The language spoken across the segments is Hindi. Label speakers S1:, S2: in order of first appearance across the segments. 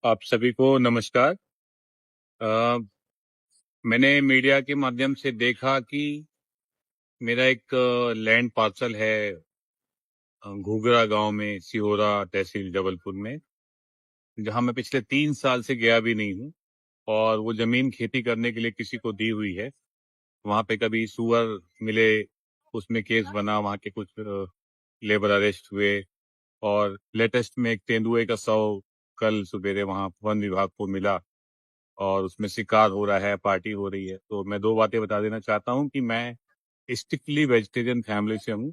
S1: आप सभी को नमस्कार। अ, मैंने मीडिया के माध्यम से देखा कि मेरा एक लैंड पार्सल है घुघरा गांव में, सिहोरा तहसील जबलपुर में, जहां मैं पिछले 3 साल से गया भी नहीं हूं। और वो जमीन खेती करने के लिए किसी को दी हुई है। वहां पे कभी सुअर मिले, उसमें केस बना, वहां के कुछ लेबर अरेस्ट हुए। और लेटेस्ट में एक तेंदुए का शव कल सवेरे वहां वन विभाग को मिला और उसमें शिकार हो रहा है, पार्टी हो रही है। तो मैं 2 बातें बता देना चाहता हूँ कि मैं स्ट्रिक्टली वेजिटेरियन फैमिली से हूँ।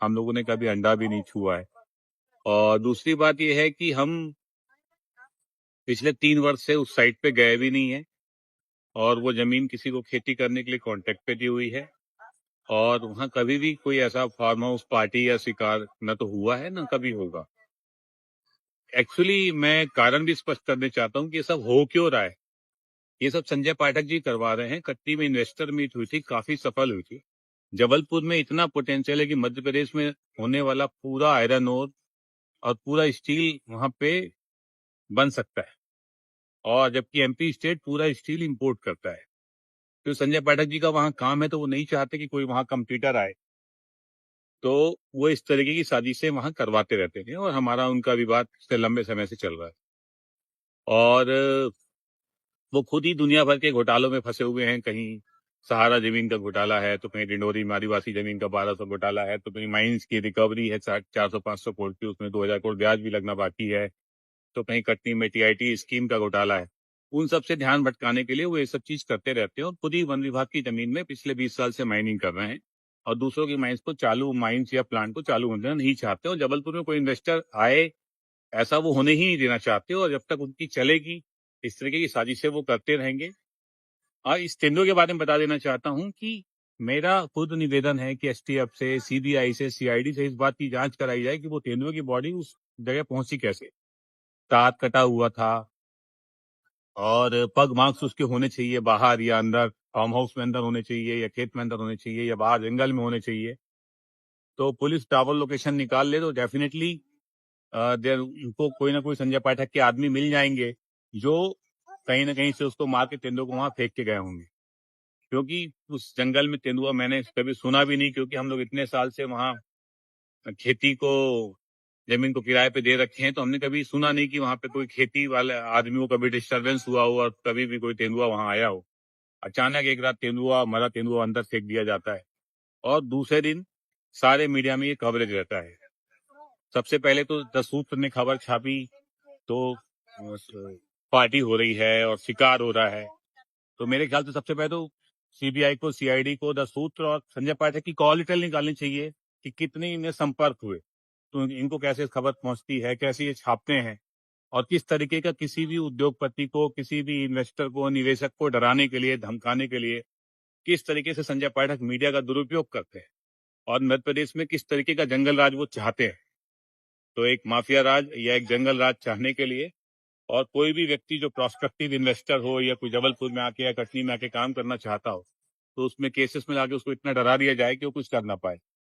S1: हम लोगों ने कभी अंडा भी नहीं छुआ है। और दूसरी बात ये है कि हम पिछले 3 वर्ष से उस साइट पे गए भी नहीं है और वो ज़मीन किसी को खेती करने के लिए कॉन्ट्रैक्ट पे दी हुई है। और वहाँ कभी भी कोई ऐसा फार्म हाउस पार्टी या शिकार न तो हुआ है, ना कभी होगा। एक्चुअली मैं कारण भी स्पष्ट करना चाहता हूँ कि ये सब हो क्यों रहा है। ये सब संजय पाठक जी करवा रहे हैं। कटनी में इन्वेस्टर मीट हुई थी, काफी सफल हुई थी। जबलपुर में इतना पोटेंशियल है कि मध्य प्रदेश में होने वाला पूरा आयरन ओर और पूरा स्टील वहां पे बन सकता है। और जबकि एमपी स्टेट पूरा स्टील इंपोर्ट करता है। तो संजय पाठक जी का वहां काम है, तो वो नहीं चाहते कि कोई वहां कंपटीटर आए। तो वो इस तरीके की साजिशें वहां करवाते रहते हैं और हमारा उनका विवाद से लंबे समय से चल रहा है। और वो खुद ही दुनिया भर के घोटालों में फंसे हुए हैं। कहीं सहारा जमीन का घोटाला है, तो कहीं डिंडोरी में आदिवासी जमीन का 1200 घोटाला है, तो कहीं माइंस की रिकवरी है 400-500 करोड़ की, उसमें 2000 करोड़ ब्याज भी लगना बाकी है। तो कहीं कटनी में टीआईटी स्कीम का घोटाला है। उन सब से ध्यान भटकाने के लिए वो ये सब चीज करते रहते हैं और खुद ही वन विभाग की जमीन में पिछले 20 साल से माइनिंग कर रहे हैं। और दूसरों की माइंस को चालू, माइंस या प्लांट को चालू होना नहीं चाहते। और जबलपुर में कोई इन्वेस्टर आए, ऐसा वो होने ही नहीं देना चाहते। और जब तक उनकी चलेगी, इस तरीके की साजिशें वो करते रहेंगे। इस तेंदुए के बारे में बता देना चाहता हूं कि मेरा खुद निवेदन है कि एसटीएफ से, सीबीआई से, सीआईडी से इस बात की जांच कराई जाए कि वो तेंदुए की बॉडी उस जगह पहुंची कैसे। दांत कटा हुआ था और पग मार्क्स उसके होने चाहिए बाहर या अंदर, फार्म हाउस में अंदर होने चाहिए या खेत में अंदर होने चाहिए या बाहर जंगल में होने चाहिए। तो पुलिस टावर लोकेशन निकाल ले तो डेफिनेटली देर उनको कोई ना कोई संजय पाठक के आदमी मिल जाएंगे जो कहीं ना कहीं से उसको मार के तेंदुए को वहां फेंक के गए होंगे। क्योंकि उस जंगल में तेंदुआ मैंने कभी सुना भी नहीं, क्योंकि हम लोग इतने साल से वहां खेती को, जमीन को किराए पे दे रखे हैं, तो हमने कभी सुना नहीं कि वहां पे कोई खेती वाले आदमियों को कभी डिस्टरबेंस हुआ हो और कभी भी कोई तेंदुआ वहां आया हो। अचानक एक रात तेंदुआ, मरा तेंदुआ अंदर फेंक दिया जाता है और दूसरे दिन सारे मीडिया में ये कवरेज रहता है। सबसे पहले तो द सूत्र ने खबर छापी, तो पार्टी हो रही है और शिकार हो रहा है। तो मेरे ख्याल से सबसे पहले तो सीबीआई को, सीआईडी को द सूत्र और संजय पाठक की कॉल डिटेल निकालनी चाहिए कि कितने इन्हें संपर्क हुए, तो इनको कैसे खबर पहुंचती है, कैसे ये छापते हैं और किस तरीके का किसी भी उद्योगपति को, किसी भी इन्वेस्टर को, निवेशक को डराने के लिए, धमकाने के लिए किस तरीके से संजय पाठक मीडिया का दुरुपयोग करते हैं और मध्य प्रदेश में किस तरीके का जंगल राज वो चाहते हैं। तो एक माफिया राज या एक जंगल राज चाहने के लिए, और कोई भी व्यक्ति जो प्रोस्पेक्टिव इन्वेस्टर हो या कोई जबलपुर में आके या कटनी में आके काम करना चाहता हो, तो उसमें केसेस में लाके उसको इतना डरा दिया जाए कि वो कुछ कर ना पाए।